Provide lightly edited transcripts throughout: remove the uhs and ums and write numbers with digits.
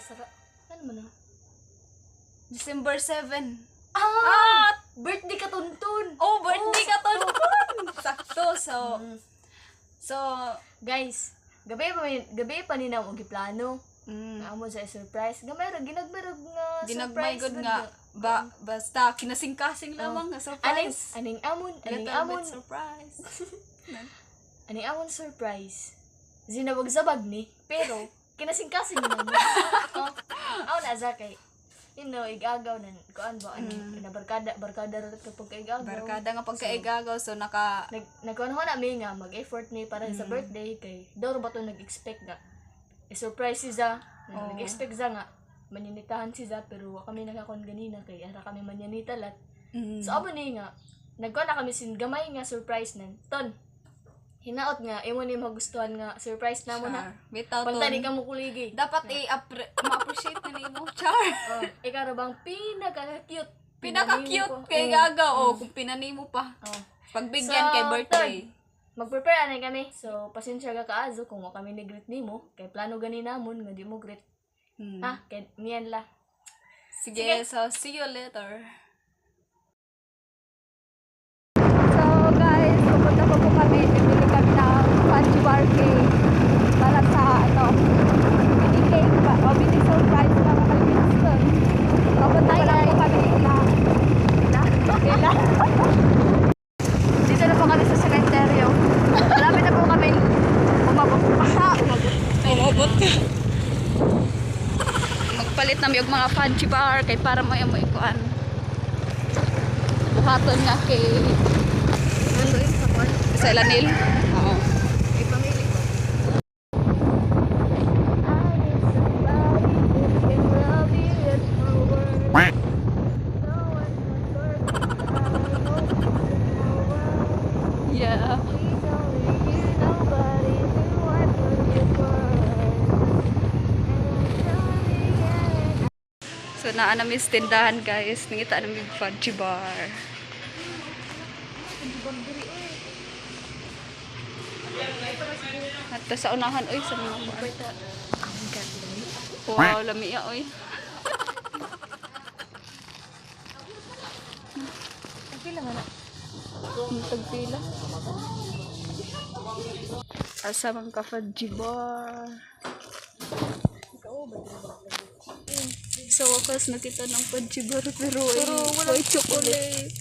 Sara. Ano mo na? December 7. Birthday ka tuntun. Oh, birthday ka to. Sakto. So, Guys, gabi pa nina mo giplano. mm, Amo sa surprise. Gamay ginagmarag nga ginagmay surprise. good nga. Basta kinasing-kasing lamang nga surprise. Aning amon Little bit surprise. aning amon surprise. Zinabag-zabag ni, pero kinasing-kasing naman. Na za kay igagaw nan kuan ba ani na barkada ra kapag igagaw. Barkada nga pagkaigagaw so naka Nagkuhan ho na mi nga mag-effort ni para sa birthday kay Doro ba to nag-expect nga i-surprise siya. Nag-expect siya nga maninitahan siya pero wa kami nakakon ganina kay ara kami manyanita lat. So amo ni nga nagkuhan na kami sin gamay nga surprise nan. Ton. Hinaot nga imo ni magustuhan nga surprise na mo na. Bitaw to. Pagtani ka mo kuligi. Dapat ma-appreciate na nimo, char. Ikaw ra bang pinaka-cute. Pinaka-cute kay gagaw kung pinanimo pa. Pagbigyan kay birthday. Mag-prepare anay kami. So, pasensya ka kaazo kung wa kami ni-greet nimo. Kay plano gani namon nga di mo greet. Kay niyan la. Sige, so see you later. So guys, pupunta po kami. Bibili kami ng Panchi Bar Cake para sa mini cake ba? O mini surprise para kay Winston. Pupunta pa lang po kami na Ila. Dito na po kami sa sementeryo. Malapit na po kami umabot. Umabot ka. Magpalit na yung mga Panchi Bar kay para mo yung ikuan. Buhaton nga kay sa Lanil. Oo. Ipamili ko. Yeah. So naa namin sa tindahan guys. Nangita namin Panchi Bar. At sa unahan oy sa mga bar. Wow, lami ya oy. Pila nga na. Tagpila. Asa mang Panchi Bar. So wakas nakita ng Panchi Bar pero wala chocolate.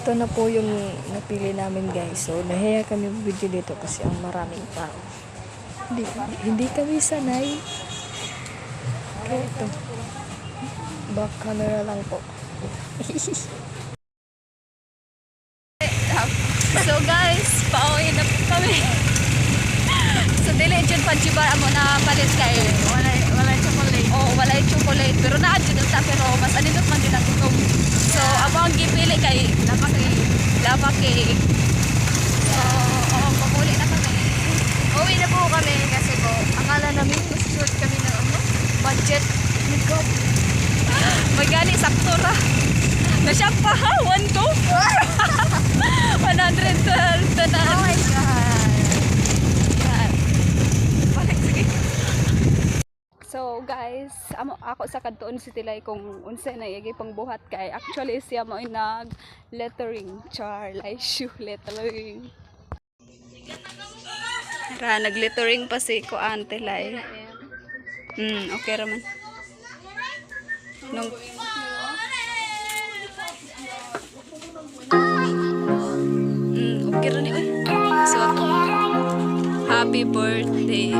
Ito na po yung napili namin guys. So, nahiya kami video dito kasi ang maraming tao. Hindi kami sanay. Kaya ito. Back camera lang po. So guys, pauwi na po kami. So dili jud Panchi Bar amo na palit kay wala chocolate. Oh, wala chocolate pero naa jud ta pero mas anindot man jud ang itom. So amo ang gipili kay lava cake. So pamuli na kami. Uwi na po kami kasi po akala namin mas-short kami ng budget. Magani sakto ra. Na siya pa ha 1 2 112 tanan. Oh my God. Yan. Balik sige. So guys, ako sa kadtuon si Tilay kung unsa na igi pangbuhat kay actually siya mo nag lettering char like shoe lettering. Ra nag lettering pa si ko Tilay. Okay ra man. Nung okay ra ni oy. So happy birthday.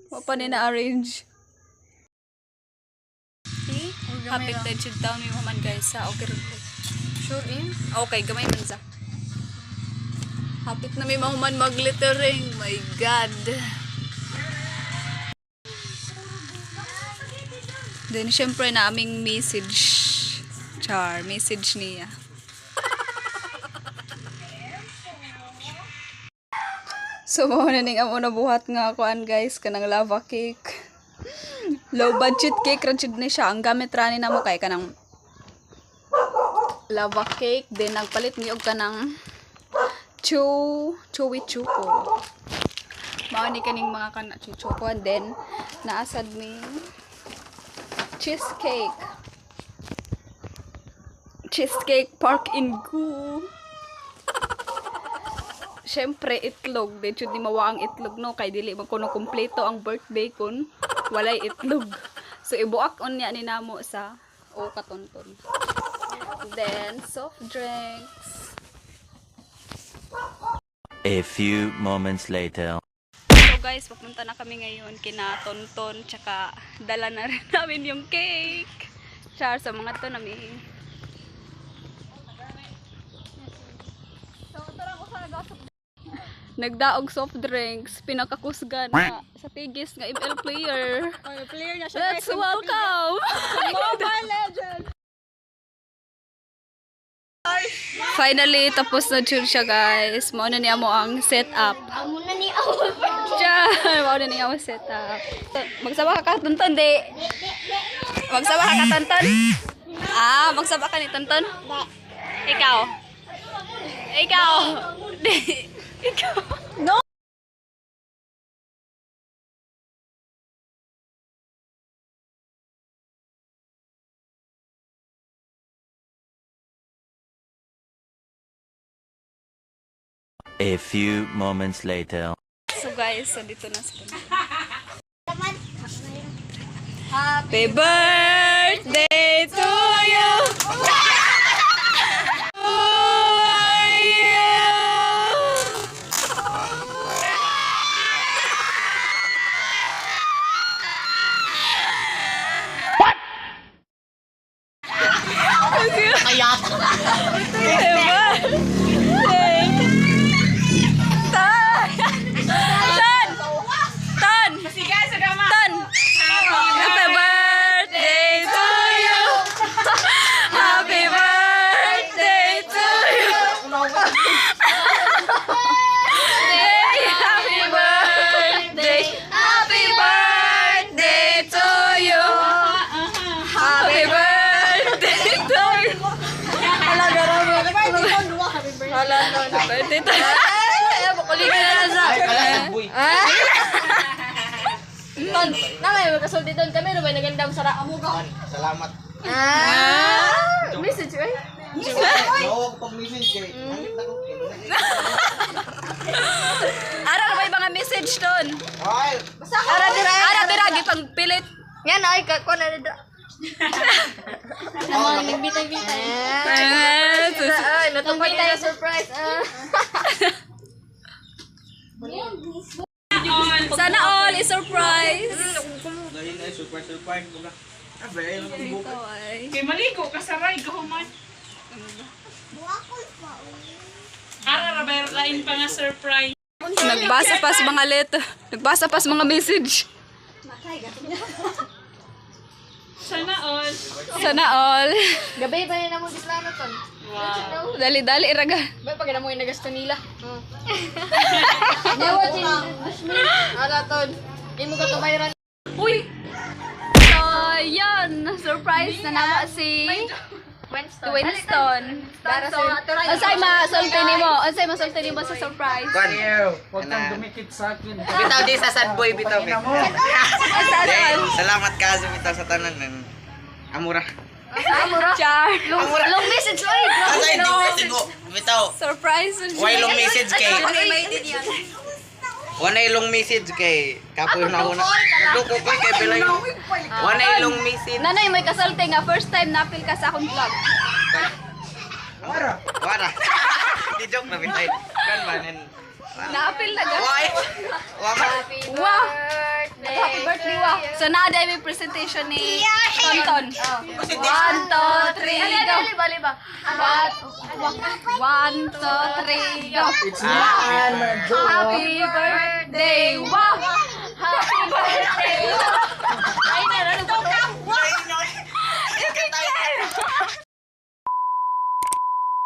Wa pa ni na-arrange. Hapit tayo siya down may man guys sa okay rin. Sure in? Okay, gamay man sa. Hapit na may mahuman mag-littering. My God. Then, syempre na aming message. Char, message niya. So, muna ning amo na buhat nga akuan guys, kanang lava cake. Low budget cake, rachid na siya. Ang gamit rani na mo kay kanang lava cake. Then, nagpalit niyo og kanang chewy chuko. Mao ni kaning mga kana chuko. And then, naasad mi cheesecake. Cheesecake Park in Goo. Siyempre, itlog. Di di mawa ang itlog, no? Kay dili magkuno kompleto ang birthday kun walay itlog. So, ibuak on niya ni namo sa katonton. Then, soft drinks. A few moments later. So, guys, papunta na kami ngayon kina Tonton. Tsaka, dala na rin namin yung cake. Char, sa mga to namin. Nagdaog soft drinks, pinakakusgan na sa tigis nga ML player. Player na siya. Let's welcome! Mobile Legend! Finally, tapos na siya guys. Mauna niya mo ang setup. Amo na ni Awal. Char! Mauna niya mo setup. Magsaba ka Tonton, di? Magsaba ka Tonton? Magsaba ka ni Tonton? Ikaw? Ikaw? Di. Ikaw? No! A few moments later. So guys, dito na sila. Happy birthday to you! Birthday to you! Ay, bukuligan na sa. Ton, nangay magkasulti doon kami no may nagandang sara amuga. Salamat. Message right? Oo, pag-message kay. Ara na may mga message doon. Ay, Ara dira gipang pilit. Yan ay ka ko na dito. Mga nagbitay-bitay. Ay, natungkol na surprise. Sana all is surprise. dahil ay super buga. Abe, ang buka. Kay maligo ka sa ray gahuman. Ara ra lain pa nga surprise. Nagbasa pas mga letter. Nagbasa pas mga message. Sana all. Sana all. Gabi pa rin mo gislano ton. Wow. Dali-dali iraga. Ba pag mo yung nagasto nila. Nyawa din. Ala ton. Imo ka tumayran. Uy! So, yun. Surprise na naman si Winston. Para sa Unsay masulti nimo? Unsay masulti nimo sa surprise? Huwag kang dumikit sa akin. Bitaw di sa sad boy, bitaw. Salamat ka sa bitaw sa tanan. Amura. Char. long message oy. Asay di sigo. Bitaw. Surprise. Why long message kay? Wala ilong message kay kapoy na una. Nagduko ko kay Belay. Wala ilong message. Nanay, may kasulti nga. First time napil ka sa akong vlog. Wara. Di joke na bitay. Kan manen. Naapil na ga. Why? Wow! Happy birthday, wow! So, na-day may presentation ni Tonton. 1, 2, 3, go! Liba. 1, 2, 3, go! It's not Happy birthday, wow! Happy birthday, wow! Ay, meron ba to?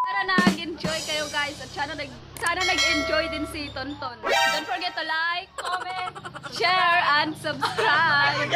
Para nag-enjoy kayo guys at sana nag-enjoy din si Tonton. Don't forget to like, comment, share, and subscribe.